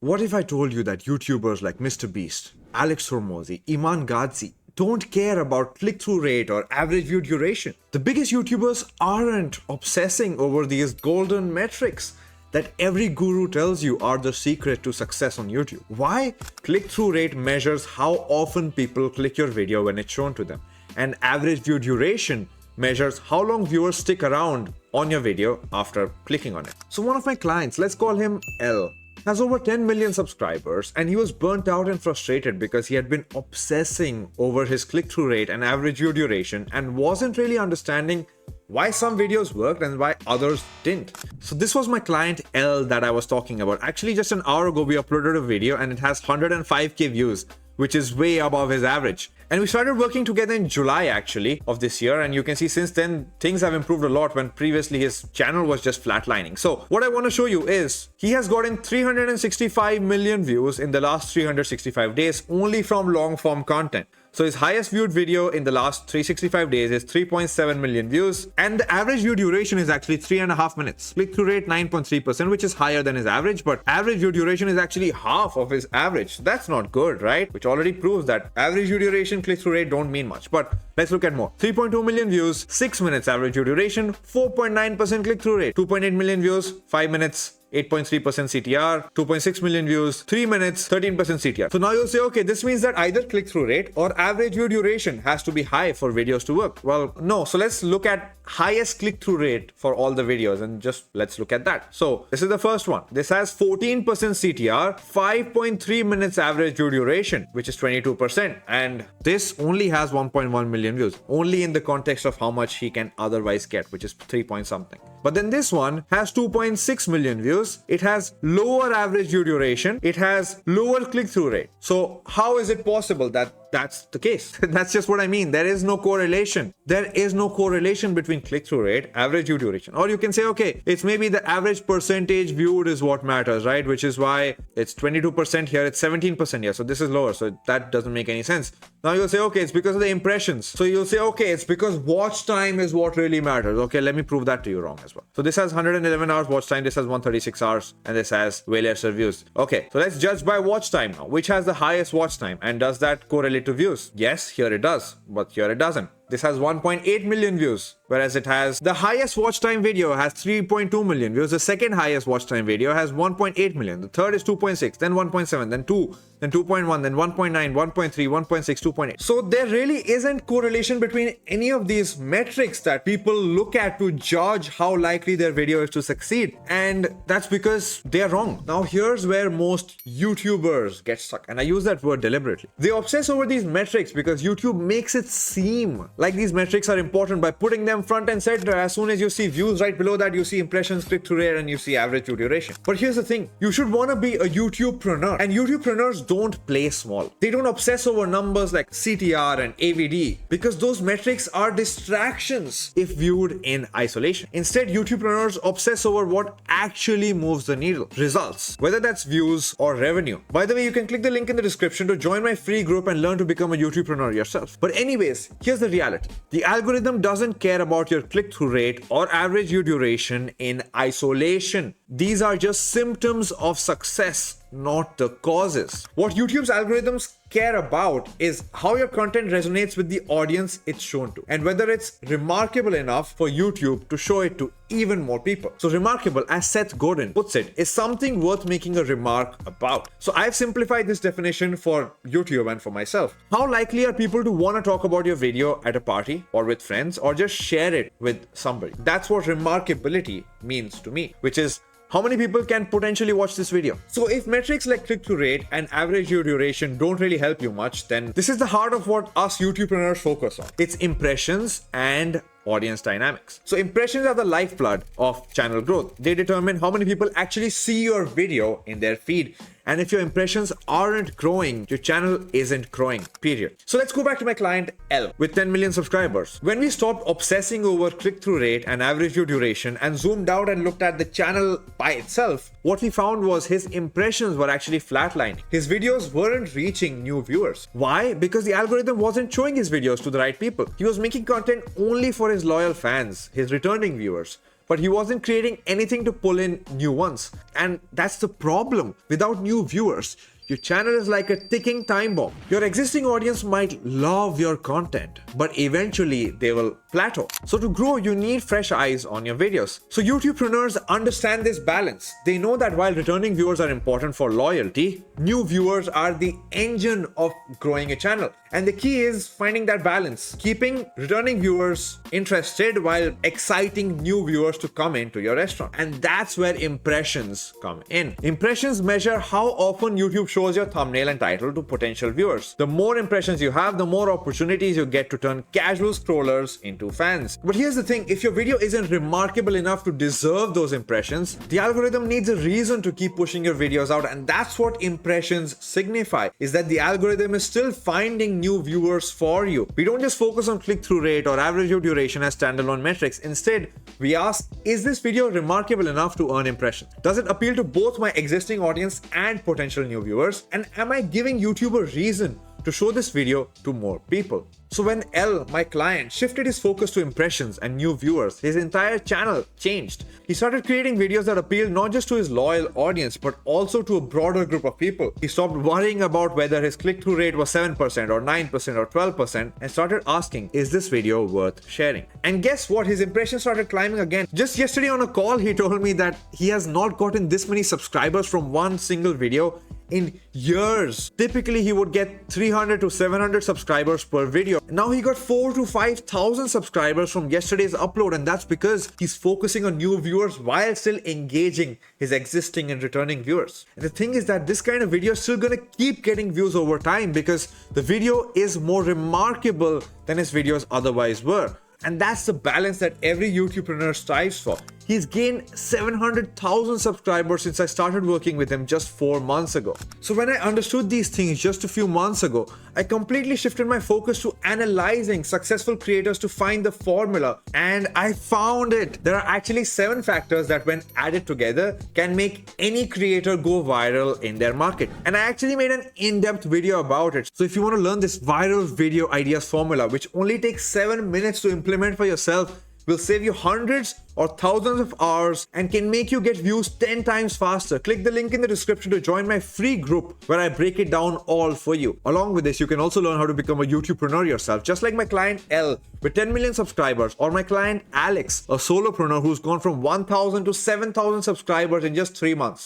What if I told you that YouTubers like MrBeast, Alex Hormozi, Iman Gadzi don't care about click-through rate or average view duration? The biggest YouTubers aren't obsessing over these golden metrics that every guru tells you are the secret to success on YouTube. Why? Click-through rate measures how often people click your video when it's shown to them, and average view duration measures how long viewers stick around on your video after clicking on it. So one of my clients, let's call him L, has over 10 million subscribers, and he was burnt out and frustrated because he had been obsessing over his click-through rate and average view duration and wasn't really understanding why some videos worked and why others didn't. So this was my client L that I was talking about. Actually, just an hour ago, we uploaded a video and it has 105k views, which is way above his average. And we started working together in July actually of this year, and you can see since then things have improved a lot when previously his channel was just flatlining. So what I want to show you is he has gotten 365 million views in the last 365 days only from long form content. So his highest viewed video in the last 365 days is 3.7 million views, and the average view duration is actually 3.5 minutes. Click-through rate 9.3%, which is higher than his average, but average view duration is actually half of his average. So that's not good, right? Which already proves that average view duration, click-through rate don't mean much. But let's look at more. 3.2 million views, 6 minutes average view duration, 4.9% click-through rate, 2.8 million views, 5 minutes, 8.3% CTR, 2.6 million views, 3 minutes, 13% CTR. So now you'll say, okay, this means that either click-through rate or average view duration has to be high for videos to work. Well, no. So let's look at highest click-through rate for all the videos and just let's look at that. So this is the first one. This has 14% CTR, 5.3 minutes average view duration, which is 22%. And this only has 1.1 million views, only in the context of how much he can otherwise get, which is 3 point something. But then this one has 2.6 million views. It has lower average view duration. It has lower click-through rate. So how is it possible that that's the case? That's just what I mean. There is no correlation. There is no correlation between click-through rate, average view duration. Or you can say, okay, it's maybe the average percentage viewed is what matters, right? Which is why it's 22% here, it's 17% here. So this is lower. So that doesn't make any sense. Now you'll say, okay, it's because of the impressions. So you'll say, okay, it's because watch time is what really matters. Okay, let me prove that to you wrong as well. So this has 111 hours watch time, this has 136 hours, and this has way lesser views. Okay, so let's judge by watch time now. Which has the highest watch time, and does that correlate to views? Yes, here it does, but here it doesn't. This has 1.8 million views, whereas it has the highest watch time video has 3.2 million views. The second highest watch time video has 1.8 million. The third is 2.6, then 1.7, then 2, then 2.1, then 1.9, 1.3, 1.6, 2.8. So there really isn't correlation between any of these metrics that people look at to judge how likely their video is to succeed. And that's because they're wrong. Now here's where most YouTubers get stuck. And I use that word deliberately. They obsess over these metrics because YouTube makes it seem like these metrics are important by putting them front and center. As soon as you see views, right below that you see impressions, click-through rate, and you see average view duration. But here's the thing, you should want to be a YouTubepreneur, and YouTubepreneurs don't play small. They don't obsess over numbers like CTR and AVD because those metrics are distractions if viewed in isolation. Instead, YouTubepreneurs obsess over what actually moves the needle, results, whether that's views or revenue. By the way, you can click the link in the description to join my free group and learn to become a YouTubepreneur yourself. But anyways, here's the reality. The algorithm doesn't care about your click-through rate or average view duration in isolation. These are just symptoms of success, not the causes. What YouTube's algorithms care about is how your content resonates with the audience it's shown to, and whether it's remarkable enough for YouTube to show it to even more people. So remarkable, as Seth Godin puts it, is something worth making a remark about. So I've simplified this definition for YouTube and for myself. How likely are people to want to talk about your video at a party or with friends or just share it with somebody? That's what remarkability means to me, which is how many people can potentially watch this video. So if metrics like click-through rate and average view duration don't really help you much, then this is the heart of what us YouTubepreneurs focus on. It's impressions and audience dynamics. So impressions are the lifeblood of channel growth. They determine how many people actually see your video in their feed. And if your impressions aren't growing, your channel isn't growing, period. So let's go back to my client L with 10 million subscribers. When we stopped obsessing over click-through rate and average view duration and zoomed out and looked at the channel by itself, what we found was his impressions were actually flatlining. His videos weren't reaching new viewers. Why? Because the algorithm wasn't showing his videos to the right people. He was making content only for his loyal fans, his returning viewers. but he wasn't creating anything to pull in new ones. And that's the problem. Without new viewers, your channel is like a ticking time bomb. Your existing audience might love your content, but eventually they will plateau. So to grow, you need fresh eyes on your videos. So YouTubepreneurs understand this balance. They know that while returning viewers are important for loyalty, new viewers are the engine of growing a channel. And the key is finding that balance, keeping returning viewers interested while exciting new viewers to come into your restaurant. And that's where impressions come in. Impressions measure how often YouTube shows your thumbnail and title to potential viewers. The more impressions you have, the more opportunities you get to turn casual scrollers into fans. But here's the thing, if your video isn't remarkable enough to deserve those impressions, the algorithm needs a reason to keep pushing your videos out. And that's what impressions signify, is that the algorithm is still finding new viewers for you. We don't just focus on click-through rate or average view duration as standalone metrics. Instead, we ask, is this video remarkable enough to earn impressions? Does it appeal to both my existing audience and potential new viewers? And am I giving YouTube a reason to show this video to more people? So when L, my client, shifted his focus to impressions and new viewers, his entire channel changed. He started creating videos that appealed not just to his loyal audience, but also to a broader group of people. He stopped worrying about whether his click-through rate was 7% or 9% or 12% and started asking, is this video worth sharing? And guess what? His impressions started climbing again. Just yesterday on a call, he told me that he has not gotten this many subscribers from one single video in years. Typically, he would get 300 to 700 subscribers per video. Now he got 4,000 to 5,000 subscribers from yesterday's upload, and that's because he's focusing on new viewers while still engaging his existing and returning viewers. And the thing is that this kind of video is still gonna keep getting views over time because the video is more remarkable than his videos otherwise were. And that's the balance that every YouTubepreneur strives for. He's gained 700,000 subscribers since I started working with him just 4 months ago. So when I understood these things just a few months ago, I completely shifted my focus to analyzing successful creators to find the formula. And I found it. There are actually 7 factors that when added together can make any creator go viral in their market. And I actually made an in-depth video about it. So if you want to learn this viral video ideas formula, which only takes 7 minutes to implement for yourself, will save you hundreds or thousands of hours and can make you get views 10 times faster. Click the link in the description to join my free group where I break it down all for you. Along with this, you can also learn how to become a YouTubepreneur yourself, just like my client L with 10 million subscribers, or my client Alex, a solopreneur who's gone from 1,000 to 7,000 subscribers in just 3 months.